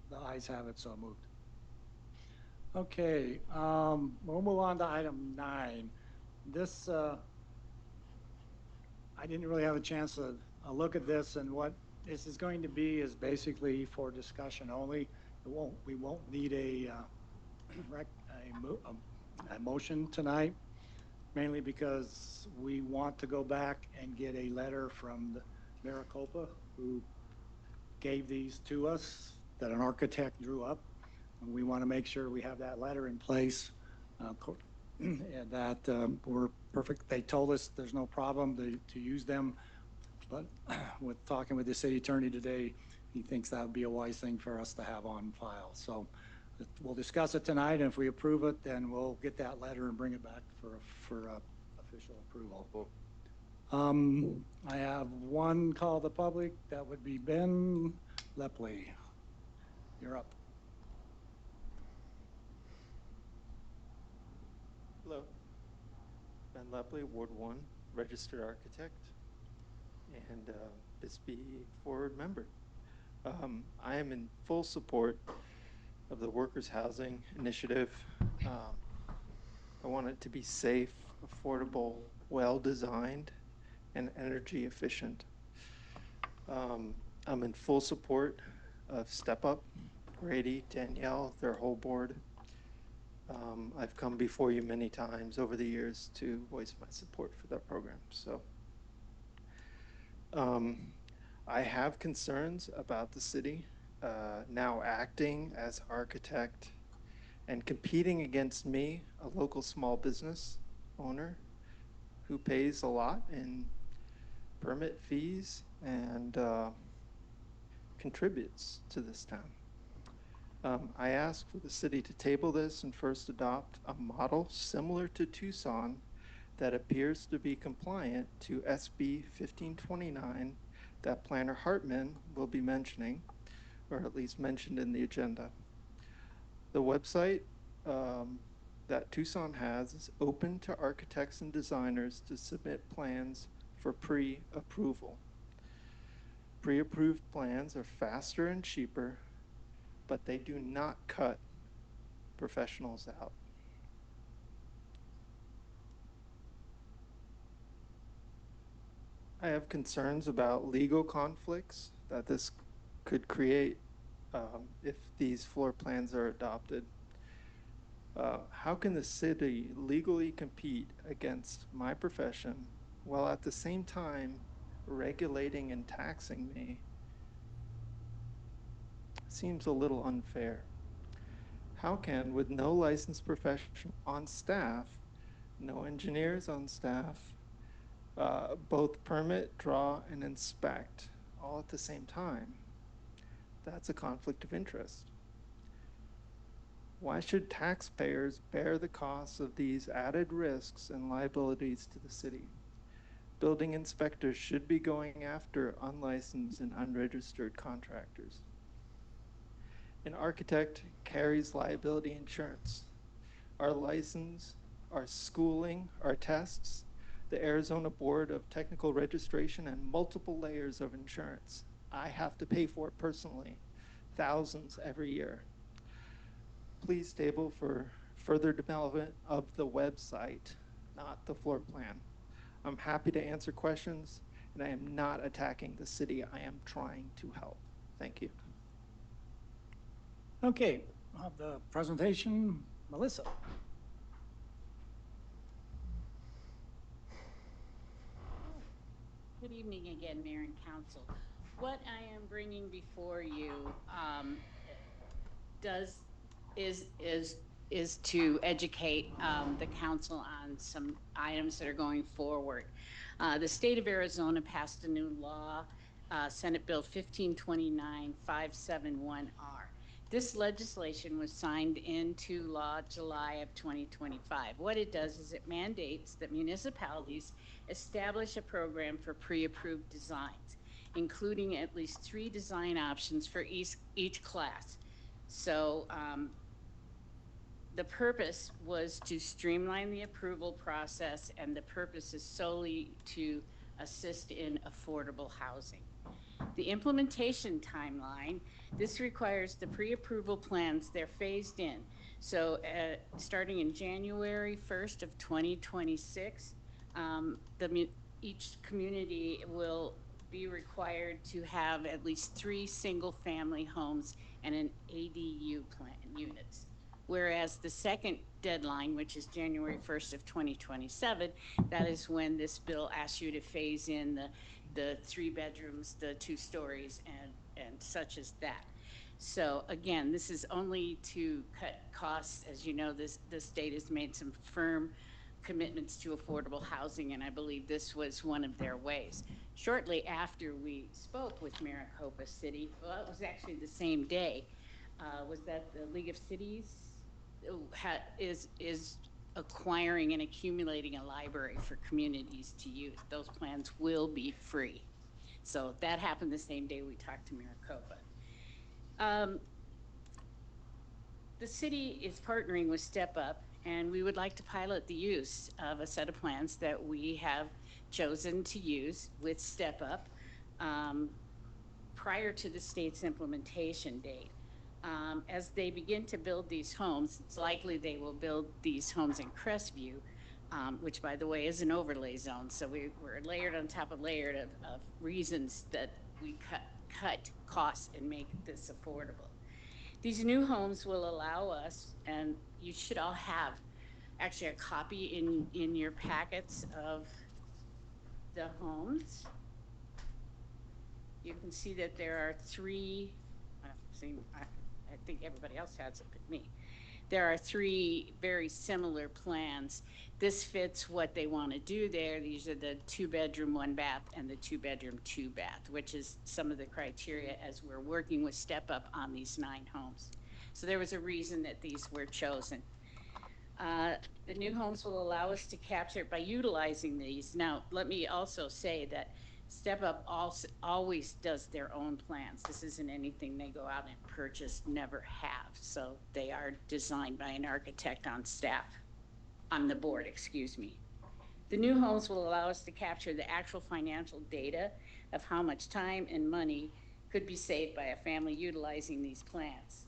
The ayes have it, so moved. Okay, we'll move on to item 9. This, I didn't really have a chance to look at this, and what this is going to be is basically for discussion only. We won't need a motion tonight, mainly because we want to go back and get a letter from the Maricopa, who gave these to us, that an architect drew up. And we want to make sure we have that letter in place, and that we're perfect. They told us there's no problem to use them, but with talking with the city attorney today, he thinks that would be a wise thing for us to have on file. So we'll discuss it tonight, and if we approve it, then we'll get that letter and bring it back for official approval. I have one call the public. That would be Ben Lepley. You're up. Hello, Ben Lepley, Ward 1, registered architect, and Bisbee Forward member. I am in full support of the Workers' Housing Initiative. I want it to be safe, affordable, well-designed, and energy efficient. I'm in full support of Step Up, Grady, Danielle, their whole board. I've come before you many times over the years to voice my support for that program. So I have concerns about the city now acting as architect and competing against me, a local small business owner who pays a lot in permit fees and contributes to this town. I asked for the city to table this and first adopt a model similar to Tucson that appears to be compliant to SB 1529 that Planner Hartman will be mentioning, or at least mentioned in the agenda. The website that Tucson has is open to architects and designers to submit plans for pre-approval. Pre-approved plans are faster and cheaper, but they do not cut professionals out. I have concerns about legal conflicts that this could create if these floor plans are adopted. How can the city legally compete against my profession while at the same time regulating and taxing me? Seems a little unfair. How can, with no licensed professional on staff, no engineers on staff, both permit, draw, and inspect all at the same time? That's a conflict of interest. Why should taxpayers bear the costs of these added risks and liabilities to the city? Building inspectors should be going after unlicensed and unregistered contractors. An architect carries liability insurance. Our license, our schooling, our tests, the Arizona Board of Technical Registration, and multiple layers of insurance. I have to pay for it personally, thousands every year. Please table for further development of the website, not the floor plan. I'm happy to answer questions, and I am not attacking the city. I am trying to help. Thank you. Okay, I'll have the presentation, Melissa. Good evening again, Mayor and Council. What I am bringing before you is to educate the council on some items that are going forward. The state of Arizona passed a new law, Senate Bill 1529 571R. This legislation was signed into law July of 2025. What it does is it mandates that municipalities establish a program for pre-approved designs, including at least 3 design options for each class. So the purpose was to streamline the approval process, and the purpose is solely to assist in affordable housing. The implementation timeline, this requires the pre-approval plans, they're phased in. So starting in January 1st of 2026, each community will be required to have at least 3 single-family homes and an ADU plan units. Whereas the second deadline, which is January 1st of 2027, that is when this bill asks you to phase in the 3 bedrooms, the 2 stories, and such as that. So again, this is only to cut costs. As you know, the state has made some firm commitments to affordable housing, and I believe this was one of their ways. Shortly after we spoke with Maricopa City, well, it was actually the same day, was that the League of Cities is acquiring and accumulating a library for communities to use. Those plans will be free. So that happened the same day we talked to Maricopa. The city is partnering with Step Up, and we would like to pilot the use of a set of plans that we have chosen to use with Step Up prior to the state's implementation date. As they begin to build these homes, it's likely they will build these homes in Crestview, which, by the way, is an overlay zone. So we're layered on top of layered of reasons that we cut costs and make this affordable. These new homes will allow us, and you should all have actually a copy in your packets of the homes. You can see that there are 3, I think everybody else has it but me. There are 3 very similar plans. This fits what they want to do there. These are the 2-bedroom, 1-bath, and the 2-bedroom, 2-bath, which is some of the criteria as we're working with Step Up on these 9 homes. So there was a reason that these were chosen. The new homes will allow us to capture it by utilizing these. Now, let me also say that Step Up always does their own plans. This isn't anything they go out and purchase, never have. So they are designed by an architect on staff, on the board, excuse me. The new homes will allow us to capture the actual financial data of how much time and money could be saved by a family utilizing these plans.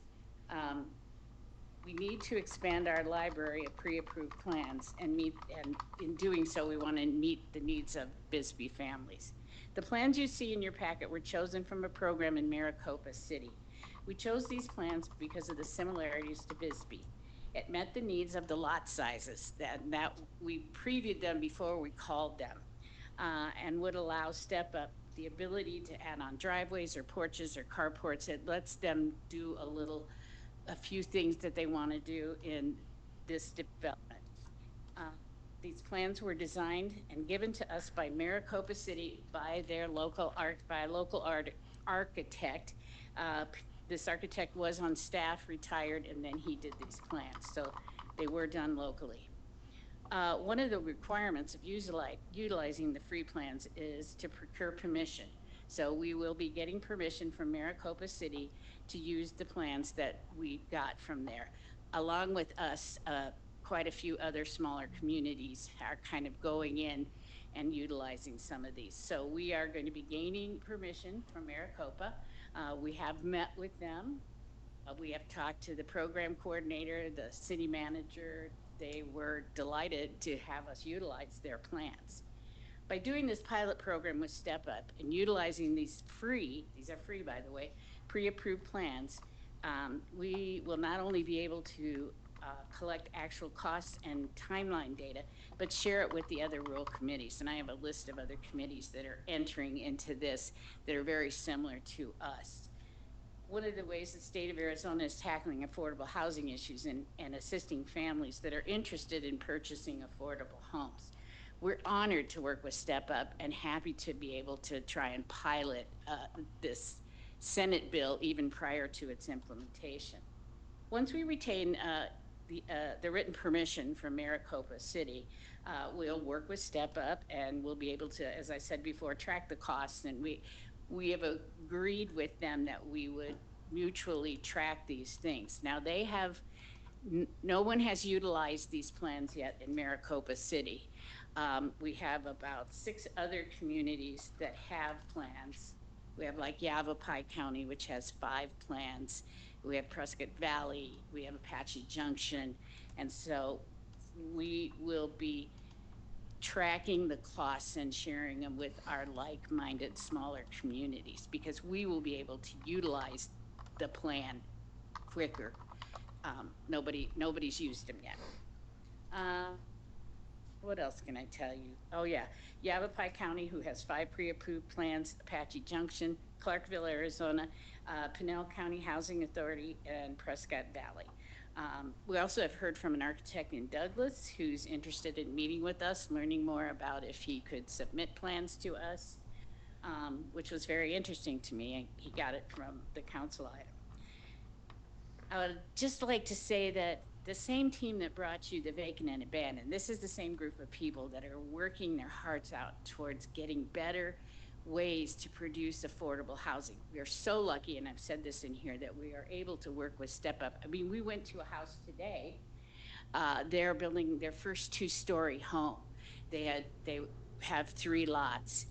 We need to expand our library of pre-approved plans and in doing so, we want to meet the needs of Bisbee families. The plans you see in your packet were chosen from a program in Maricopa City. We chose these plans because of the similarities to Bisbee. It met the needs of the lot sizes that we previewed them before we called them, and would allow Step Up the ability to add on driveways or porches or carports. It lets them do a few things that they want to do in this development. These plans were designed and given to us by Maricopa City by a local architect. This architect was on staff, retired, and then he did these plans. So they were done locally. One of the requirements of utilizing the free plans is to procure permission. So we will be getting permission from Maricopa City to use the plans that we got from there. Along with us, quite a few other smaller communities are kind of going in and utilizing some of these. So we are going to be gaining permission from Maricopa. We have met with them. We have talked to the program coordinator, the city manager. They were delighted to have us utilize their plans. By doing this pilot program with Step Up and utilizing these are free by the way, pre-approved plans, we will not only be able to collect actual costs and timeline data, but share it with the other rural committees. And I have a list of other committees that are entering into this that are very similar to us. One of the ways the state of Arizona is tackling affordable housing issues and assisting families that are interested in purchasing affordable homes. We're honored to work with Step Up and happy to be able to try and pilot this Senate bill even prior to its implementation. Once we retain the written permission from Maricopa City, we'll work with Step Up and we'll be able to, as I said before, track the costs. And we have agreed with them that we would mutually track these things. Now they have, no one has utilized these plans yet in Maricopa City. We have about 6 other communities that have plans We have like Yavapai County, which has 5 plans. We have Prescott Valley, we have Apache Junction. And so we will be tracking the costs and sharing them with our like-minded smaller communities, because we will be able to utilize the plan quicker. Nobody's used them yet. What else can I tell you? Oh, yeah. Yavapai County, who has 5 pre-approved plans, Apache Junction, Clarkville, Arizona, Pinell County Housing Authority, and Prescott Valley. We also have heard from an architect in Douglas who's interested in meeting with us, learning more about if he could submit plans to us, which was very interesting to me. He got it from the council item. I would just like to say that the same team that brought you the vacant and abandoned, this is the same group of people that are working their hearts out towards getting better ways to produce affordable housing. We are so lucky, and I've said this in here, that we are able to work with Step Up. I mean, we went to a house today. They're building their first 2-story home. They have 3 lots,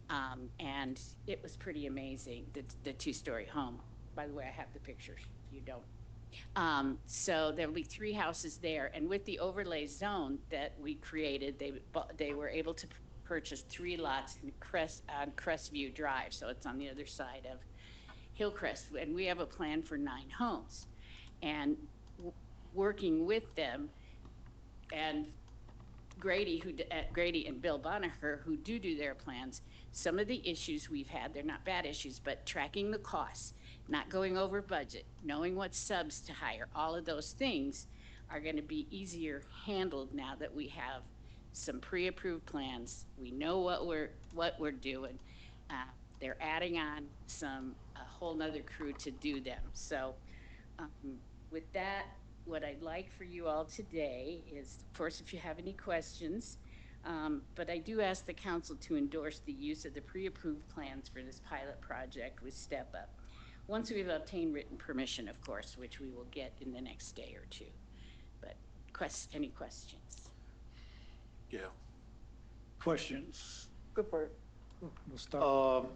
and it was pretty amazing, the 2-story home. By the way, I have the pictures. You don't. So there'll be 3 houses there, and with the overlay zone that we created, they were able to purchase 3 lots in on Crestview Drive, so it's on the other side of Hillcrest, and we have a plan for 9 homes. And working with them and Grady and Bill Bonaher, who do their plans, some of the issues we've had, they're not bad issues, but tracking the costs, not going over budget, knowing what subs to hire, all of those things are going to be easier handled now that we have some pre-approved plans. We know what we're doing. They're adding on a whole nother crew to do them. So with that, what I'd like for you all today is, of course, if you have any questions, but I do ask the council to endorse the use of the pre-approved plans for this pilot project with Step Up, once we've obtained written permission, of course, which we will get in the next day or 2. But any questions? Yeah. Questions? Go for it. We'll start.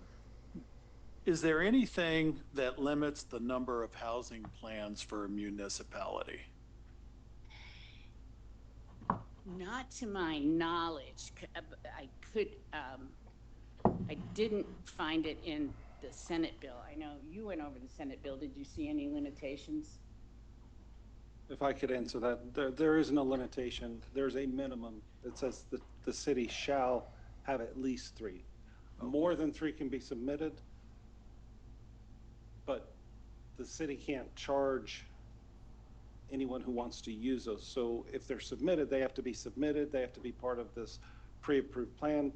Is there anything that limits the number of housing plans for a municipality? Not to my knowledge. I didn't find it in the Senate bill. I know you went over the Senate bill. Did you see any limitations? If I could answer that, there is no limitation. There's a minimum that says that the city shall have at least 3. More than 3 can be submitted, but the city can't charge anyone who wants to use those. So if they're submitted, they have to be submitted. They have to be part of this pre-approved plan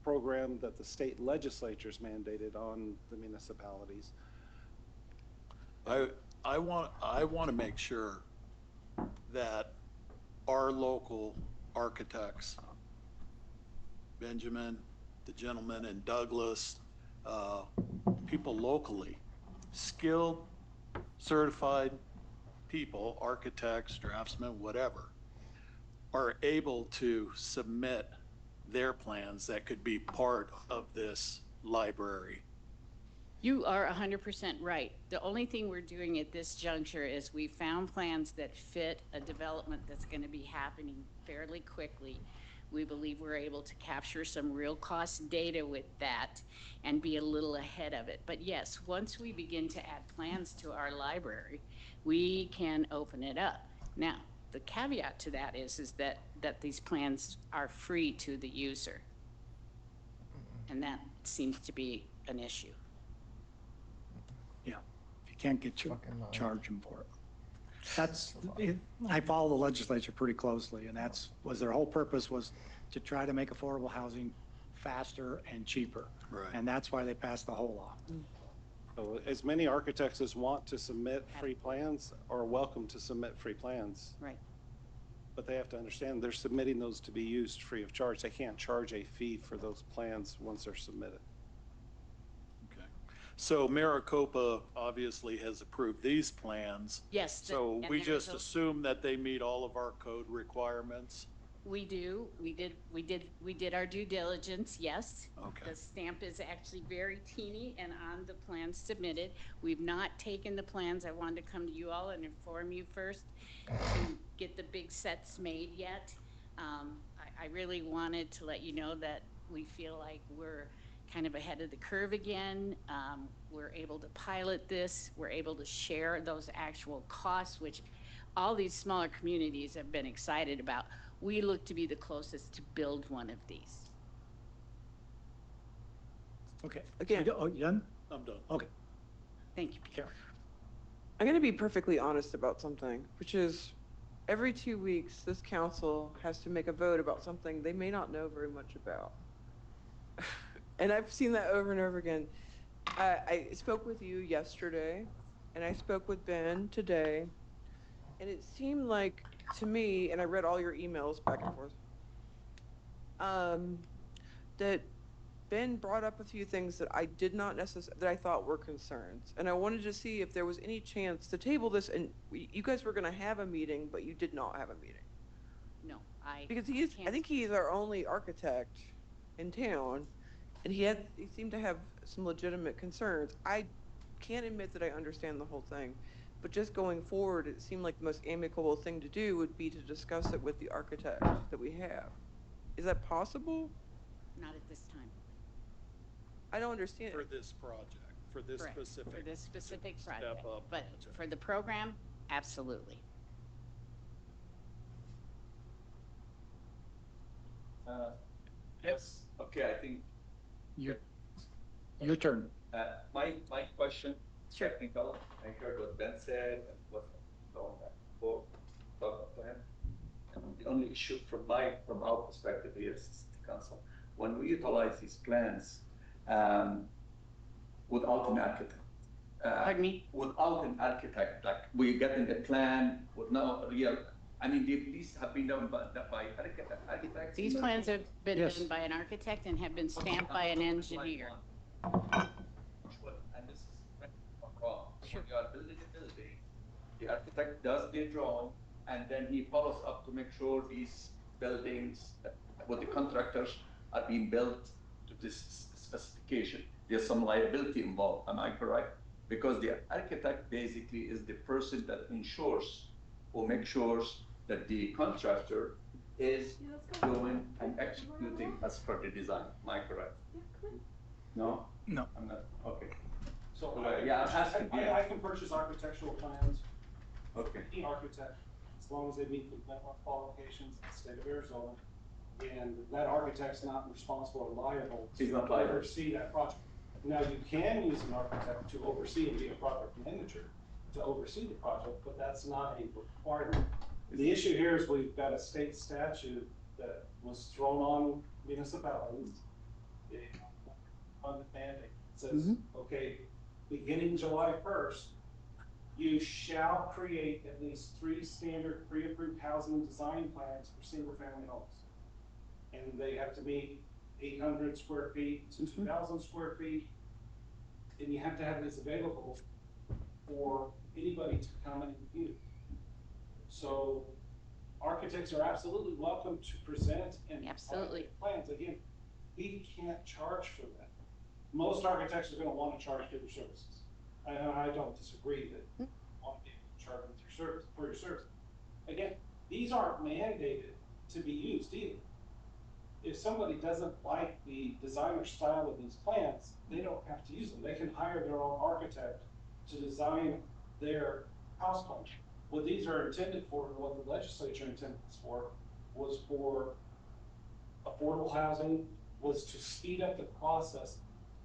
program that the state legislature's mandated on the municipalities. I want to make sure that our local architects, Benjamin, the gentleman in Douglas, people locally, skilled, certified people, architects, draftsmen, whatever, are able to submit their plans that could be part of this library. You are 100% right. The only thing we're doing at this juncture is we found plans that fit a development that's going to be happening fairly quickly. We believe we're able to capture some real cost data with that and be a little ahead of it. But yes, once we begin to add plans to our library, we can open it up. Now, the caveat to that is that these plans are free to the user. And that seems to be an issue. Yeah, if you can't get you, charge them for it. I follow the legislature pretty closely, and was their whole purpose was to try to make affordable housing faster and cheaper. Right. And that's why they passed the whole law. So as many architects as want to submit free plans are welcome to submit free plans. Right. But they have to understand they're submitting those to be used free of charge. They can't charge a fee for those plans once they're submitted. Okay. So Maricopa obviously has approved these plans. Yes. So we just assume that they meet all of our code requirements? We do. We did our due diligence, yes. Okay. The stamp is actually very teeny and on the plans submitted. We've not taken the plans. I wanted to come to you all and inform you first to get the big sets made yet. I really wanted to let you know that we feel like we're kind of ahead of the curve again. We're able to pilot this. We're able to share those actual costs, which all these smaller communities have been excited about. We look to be the closest to build one of these. Okay. Again. Oh, you done? I'm done. Okay. Thank you, Peter. Karen. I'm going to be perfectly honest about something, which is every 2 weeks, this council has to make a vote about something they may not know very much about. And I've seen that over and over again. I spoke with you yesterday, and I spoke with Ben today, and it seemed like to me, and I read all your emails back and forth, that Ben brought up a few things that I did not necessarily, that I thought were concerns. And I wanted to see if there was any chance to table this, and you guys were going to have a meeting, but you did not have a meeting. No, Because can't. I think he's our only architect in town, and he seemed to have some legitimate concerns. I can't admit that I understand the whole thing, but just going forward, it seemed like the most amicable thing to do would be to discuss it with the architect that we have. Is that possible? Not at this time. I don't understand. For this project, for this Correct. specific. For this specific step project. up But project. for the program, absolutely. Yes, okay, I think, Your turn. my question, Sure. technical, I heard what Ben said and what going back and forth, talking to him. And the only issue from our perspective here as the council, when we utilize these plans, without an architect. Pardon me? Without an architect, like we getting a plan with no real, I mean, these have been done by architects. These plans have been Yes. done by an architect and have been stamped by an engineer. And this is wrong. When you are building a building, the architect does the drawing, and then he follows up to make sure these buildings with the contractors are being built to this specification. There's some liability involved, am I correct? Because the architect basically is the person that ensures or makes sure that the contractor is doing and executing as per the design. Am I correct? No? No. I'm not, okay. So Yeah, I'm asking, yeah. I can purchase architectural plans, Okay. any architect, as long as they meet the minimum qualifications in the state of Arizona. And that architect's not responsible or liable He's to not liable. oversee that project. Now, you can use an architect to oversee and be a project manager to oversee the project, but that's not a requirement. The issue here is we've got a state statute that was thrown on municipalities. On the mandate, it says, okay, beginning July 1st, you shall create at least 3 standard pre-approved housing design plans for single-family homes. And they have to be 800 square feet to 2,000 square feet. And you have to have this available for anybody to come and view. So architects are absolutely welcome to present and Absolutely. plans. Again, we can't charge for that. Most architects are going to want to charge for their services. I don't disagree that you want to be able to charge for your service. Again, these aren't mandated to be used either. If somebody doesn't like the designer style of these plans, they don't have to use them. They can hire their own architect to design their house plan. What these are intended for, and what the legislature intended this for, was for affordable housing, was to speed up the process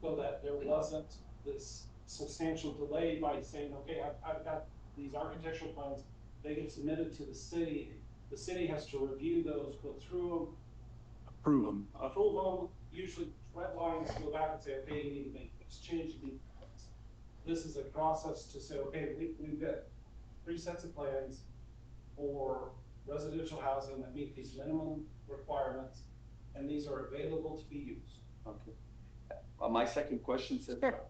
so that there wasn't this substantial delay by saying, okay, I've got these architectural plans, they get submitted to the city. The city has to review those, go through them, approve them, usually red lines, go back and say, okay, you need to make this change, you need this. This is a process to say, okay, we've got 3 sets of plans for residential housing that meet these minimum requirements, and these are available to be used. Okay. My second question says, Sure.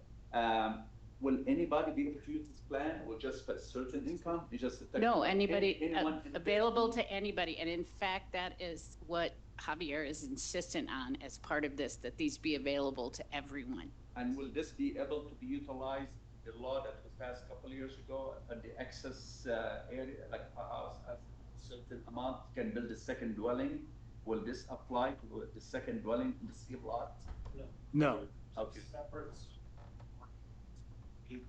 will anybody be able to use this plan or just for a certain income? It's just No, anybody, anyone in the available to anybody. And in fact, that is what Javier is insistent on as part of this, that these be available to everyone. And will this be able to be utilized, the law that was passed a couple of years ago, and the excess area, like a house has a certain amount, can build a second dwelling? Will this apply to the second dwelling in the same lot? No. Okay. Separate each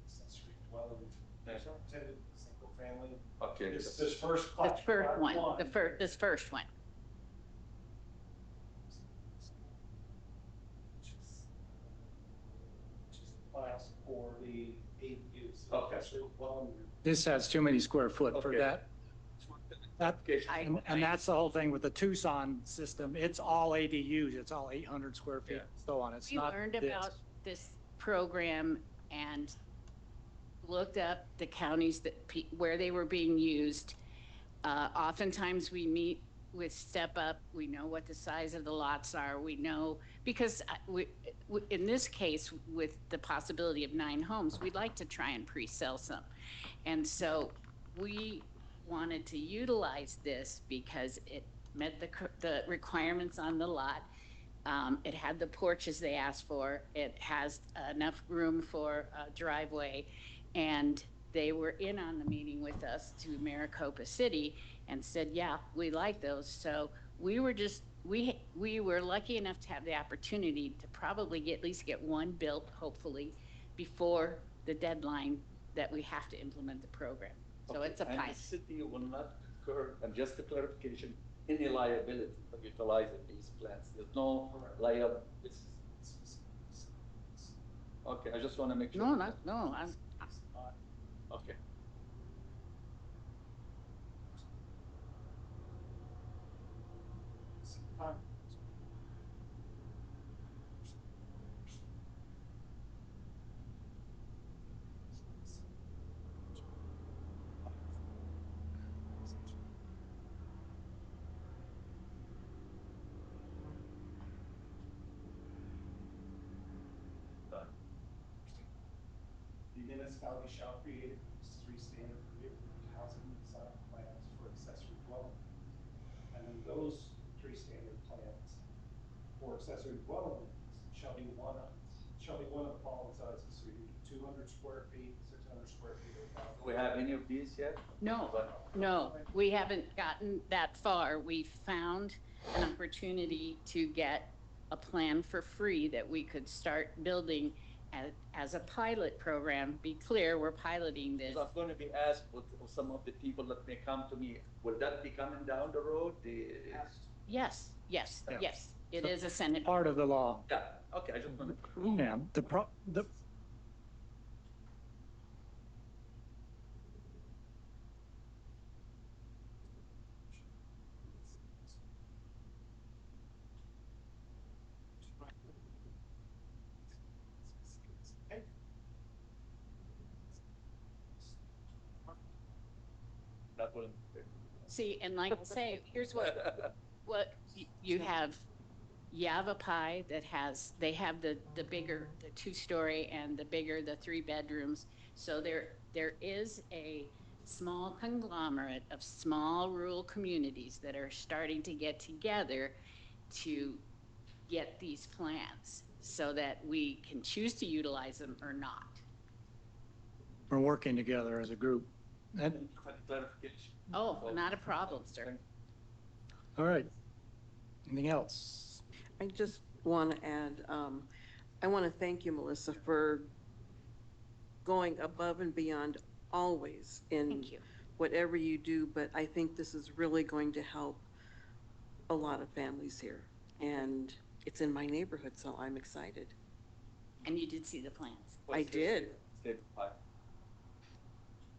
accessory dwelling, these are intended single family. Okay. This first This class. first one, this first one. Which is class for the ADUs. Okay. Accessory dwelling. This has too many square foot for Okay. that. And that's the whole thing with the Tucson system. It's all ADUs. It's all 800 square feet, Yeah. and so on. It's We not learned this. about this program and looked up the counties where they were being used. Oftentimes we meet with Step Up. We know what the size of the lots are. We know, because in this case, with the possibility of 9 homes, we'd like to try and pre-sell some. And so we wanted to utilize this because it met the requirements on the lot. It had the porches they asked for. It has enough room for a driveway. And they were in on the meeting with us to Maricopa City and said, yeah, we like those. So we were just, we were lucky enough to have the opportunity to probably at least get one built, hopefully, before the deadline that we have to implement the program. So Okay. it's a And pilot. the city will not incur, and just a clarification, any liability for utilizing these plans. There's no liability. Okay, I just want to make sure. No, Okay. The municipality shall create 3 standard pre-approved housing design plans for accessory dwelling. And then those 3 standard plans for accessory dwelling shall be one of the following sizes. So you can do 200 square feet, 600 square feet, or 1,000. Do we have any of these yet? no, we haven't gotten that far. We found an opportunity to get a plan for free that we could start building as a pilot program. Be clear, we're piloting this. I'm going to be asked with some of the people that may come to me, will that be coming down the road? Yes. Yeah. It is a Senate. Part of the law. Yeah, okay, I just want to. Yeah, That will. See, and like I say, here's what you have Yavapai that they have the bigger, the 2-story and the bigger, the 3 bedrooms. So there is a small conglomerate of small rural communities that are starting to get together to get these plans so that we can choose to utilize them or not. we're working together as a group. And, Clarification. Oh, not a problem, sir. all right. Anything else? I just want to add, I want to thank you, Melissa, for going above and beyond always in Thank you. whatever you do, but I think this is really going to help a lot of families here. And it's in my neighborhood, so I'm excited. And you did see the plans. I did.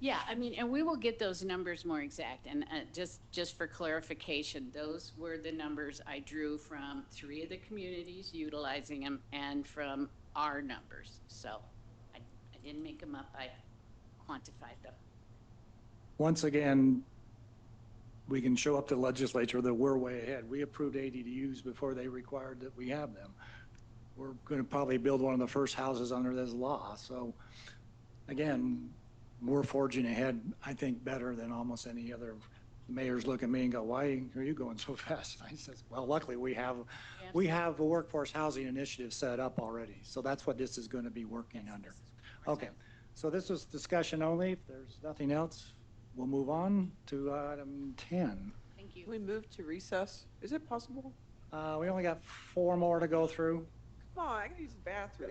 Yeah, I mean, and we will get those numbers more exact. And just for clarification, those were the numbers I drew from 3 of the communities utilizing them and from our numbers. So I didn't make them up. I quantified them. Once again, we can show up to the legislature that we're way ahead. We approved ADUs before they required that we have them. we're going to probably build one of the first houses under this law. So again, we're forging ahead, I think, better than almost any other. Mayors look at me and go, why are you going so fast? I says, well, luckily we have a workforce housing initiative set up already. So that's what this is going to be working under. Okay, so this was discussion only. If there's nothing else, we'll move on to item 10. Thank you. Can we move to recess? Is it possible? We only got 4 more to go through. Come on, I gotta use the bathroom.